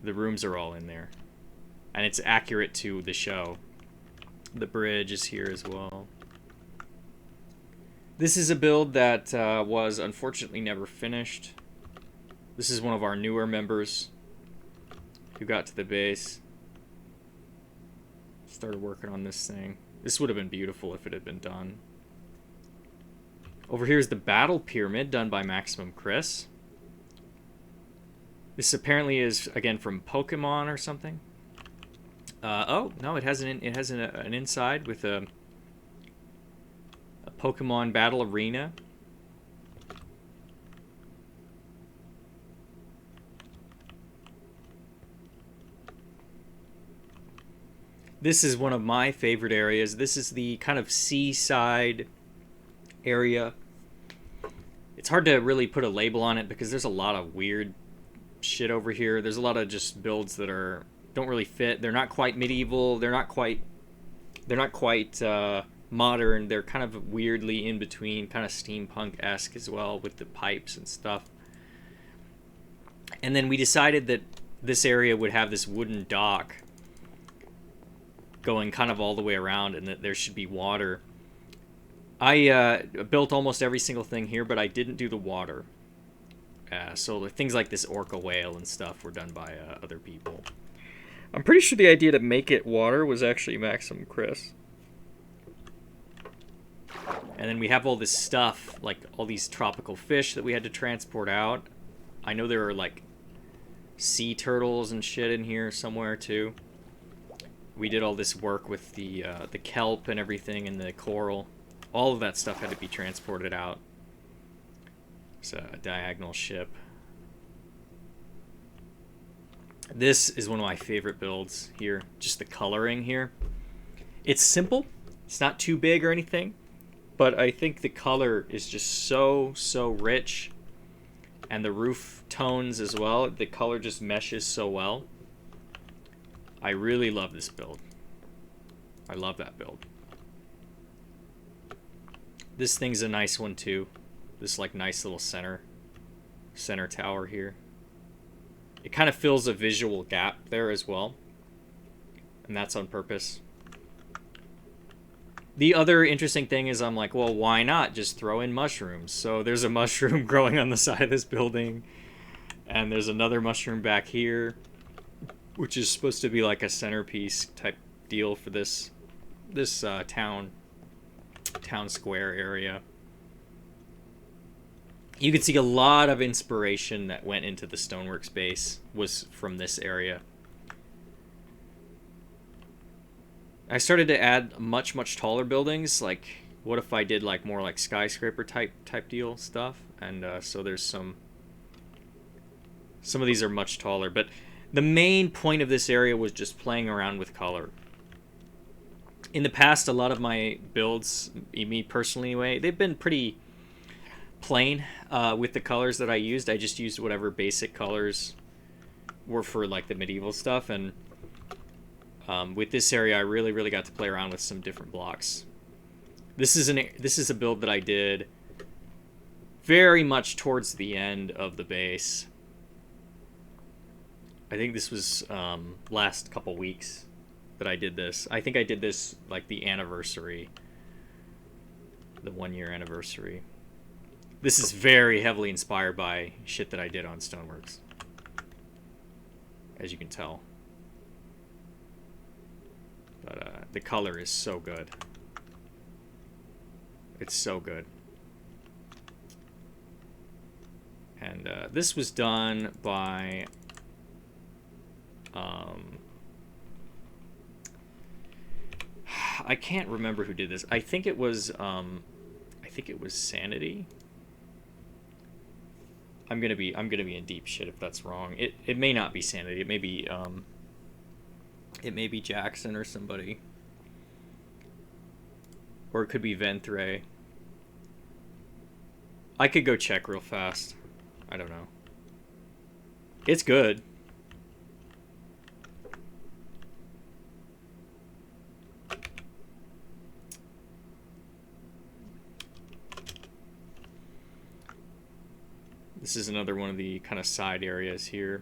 the rooms are all in there. And it's accurate to the show. The bridge is here as well. This is a build that was unfortunately never finished. This is one of our newer members who got to the base. Started working on this thing. This would have been beautiful if it had been done. Over here is the Battle Pyramid done by Maximum Chris. This apparently is, again, from Pokemon or something. Oh, no, it has an inside with a Pokemon Battle Arena. This is one of my favorite areas. This is the kind of seaside area. It's hard to really put a label on it because there's a lot of weird shit over here. There's a lot of just builds that don't really fit. They're not quite medieval. They're not quite modern. They're kind of weirdly in between, kind of steampunk-esque as well with the pipes and stuff. And then we decided that this area would have this wooden dock going kind of all the way around and that there should be water. I built almost every single thing here, but I didn't do the water. So things like this orca whale and stuff were done by other people. I'm pretty sure the idea to make it water was actually Maxim Chris. And then we have all this stuff, like all these tropical fish that we had to transport out. I know there are like sea turtles and shit in here somewhere too. We did all this work with the kelp and everything and the coral. All of that stuff had to be transported out. It's a diagonal ship. This is one of my favorite builds here. Just the coloring here. It's simple. It's not too big or anything. But I think the color is just so rich. And the roof tones as well. The color just meshes so well. I really love this build. I love that build. This thing's a nice one too. This like nice little center tower here. It kind of fills a visual gap there as well. And that's on purpose. The other interesting thing is I'm like, well, why not just throw in mushrooms? So there's a mushroom growing on the side of this building. And there's another mushroom back here, which is supposed to be like a centerpiece type deal for this town square area. You can see a lot of inspiration that went into the stonework space was from this area. I started to add much taller buildings. Like, what if I did like more like skyscraper type deal stuff? And so there's some of these are much taller, but the main point of this area was just playing around with color. In the past, a lot of my builds, me personally anyway, they've been pretty plain with the colors that I used. I just used whatever basic colors were for like the medieval stuff, and with this area, I really got to play around with some different blocks. This is a build that I did very much towards the end of the base. I think this was last couple weeks that I did this. I think I did this like the anniversary, the 1-year anniversary. This is very heavily inspired by shit that I did on Stoneworks, as you can tell. But the color is so good. It's so good. And this was done by I can't remember who did this. I think it was Sanity. I'm gonna be in deep shit if that's wrong. It may not be Sanity. It may be Jackson or somebody. Or it could be Ventre. I could go check real fast. I don't know. It's good. This is another one of the kind of side areas here.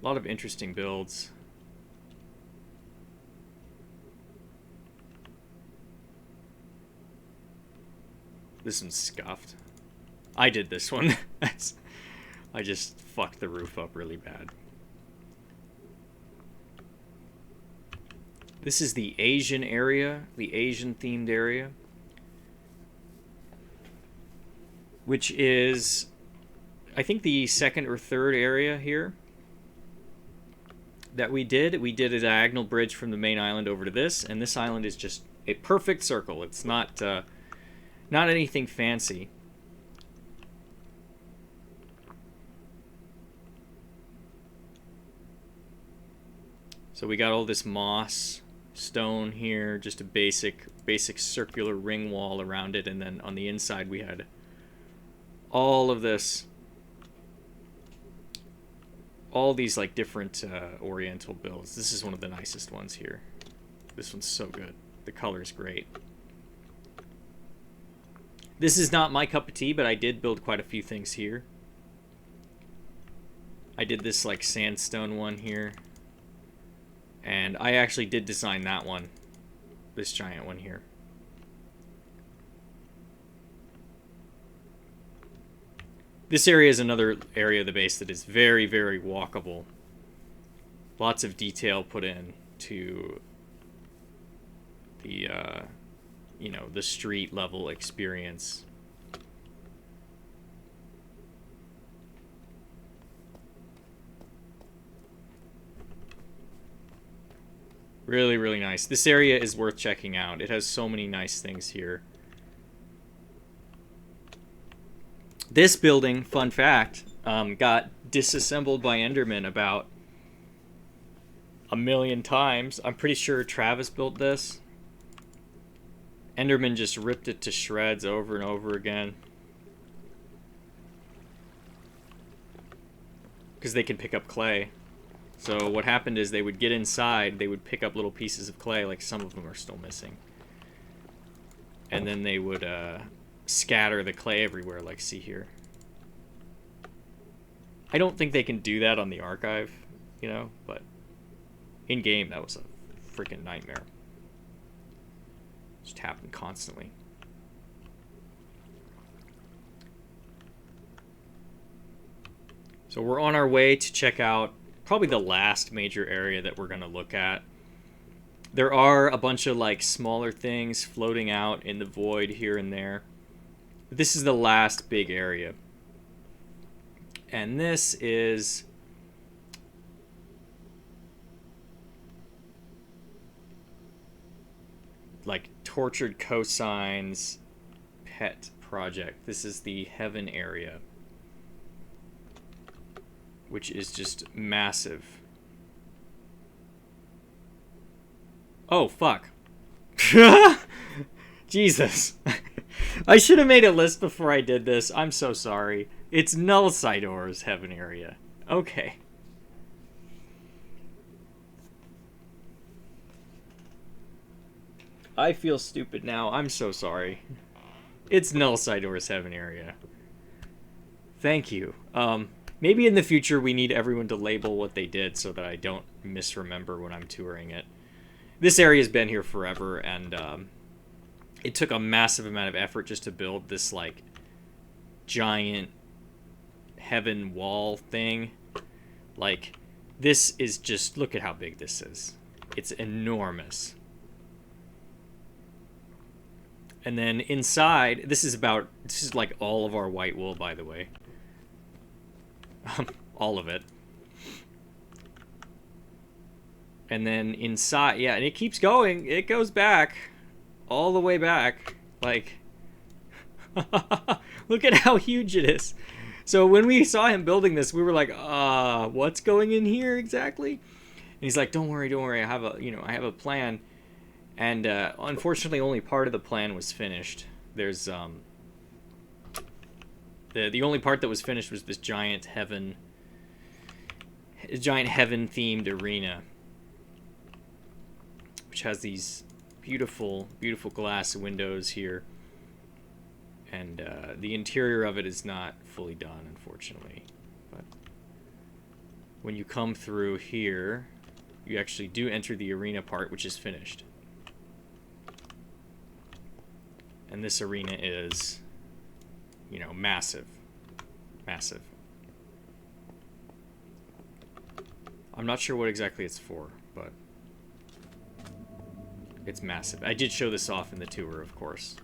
A lot of interesting builds. This one's scuffed. I did this one. I just fucked the roof up really bad. This is the Asian area, the Asian themed area, which is, I think, the second or third area here that we did. We did a diagonal bridge from the main island over to this, and this island is just a perfect circle. It's not anything fancy. So we got all this moss stone here, just a basic circular ring wall around it, and then on the inside we had all of this, all these like different oriental builds. This is one of the nicest ones here. This one's so good. The color is great. This is not my cup of tea, but I did build quite a few things here. I did this like sandstone one here. And I actually did design that one. This giant one here. This area is another area of the base that is very, very walkable. Lots of detail put in to the, you know, the street level experience. Really, really nice. This area is worth checking out. It has so many nice things here. This building, fun fact, got disassembled by Enderman about 1,000,000 times. I'm pretty sure Travis built this. Enderman just ripped it to shreds over and over again. Because they can pick up clay. So what happened is they would get inside, they would pick up little pieces of clay, like some of them are still missing. And then they would scatter the clay everywhere, like see here. I don't think they can do that on the archive, you know, but in game that was a freaking nightmare. Just happened constantly. So we're on our way to check out probably the last major area that we're going to look at. There are a bunch of like smaller things floating out in the void here and there. This is the last big area. And this is like Tortured Cosign's pet project. This is the Heaven area, which is just massive. Oh, fuck. Jesus. I should have made a list before I did this. I'm so sorry. It's Nullsidor's Heaven area. Okay. I feel stupid now. I'm so sorry. It's Nullsidor's Heaven area. Thank you. Maybe in the future we need everyone to label what they did so that I don't misremember when I'm touring it. This area's been here forever, and it took a massive amount of effort just to build this like giant heaven wall thing. Like, this is just, look at how big this is. It's enormous. And then inside, this is like all of our white wool, by the way. All of it. And then inside, yeah, and it keeps going. It goes back. All the way back. Like, look at how huge it is. So when we saw him building this, we were like, what's going in here exactly? And he's like, don't worry, I have a plan. And unfortunately, only part of the plan was finished. There's the only part that was finished was this giant heaven themed arena, which has these beautiful, beautiful glass windows here. And the interior of it is not fully done, unfortunately. But when you come through here, you actually do enter the arena part, which is finished. And this arena is, you know, massive. Massive. I'm not sure what exactly it's for, but it's massive. I did show this off in the tour, of course,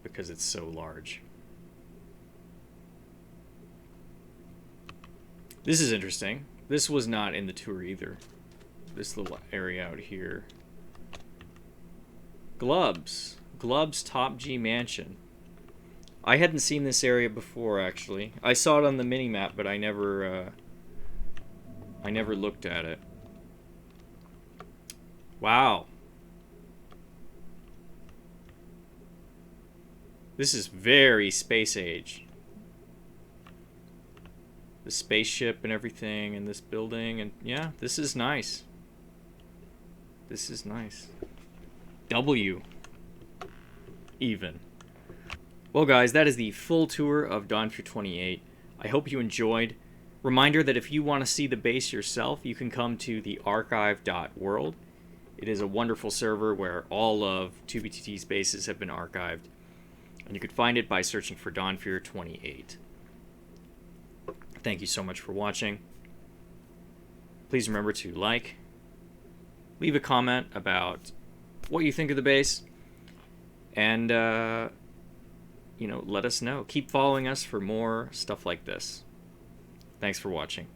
because it's so large. This is interesting. This was not in the tour either. This little area out here. Glub's Top G Mansion. I hadn't seen this area before, actually. I saw it on the mini-map, but I never looked at it. Wow. This is very space age. The spaceship and everything, and this building, and yeah, this is nice. This is nice. W. Even. Well, guys, that is the full tour of DonFuer 28. I hope you enjoyed. Reminder that if you want to see the base yourself, you can come to the archive.world. It is a wonderful server where all of 2BTT's bases have been archived. And you could find it by searching for DonFuer 28. Thank you so much for watching. Please remember to like, leave a comment about what you think of the base, and let us know. Keep following us for more stuff like this. Thanks for watching.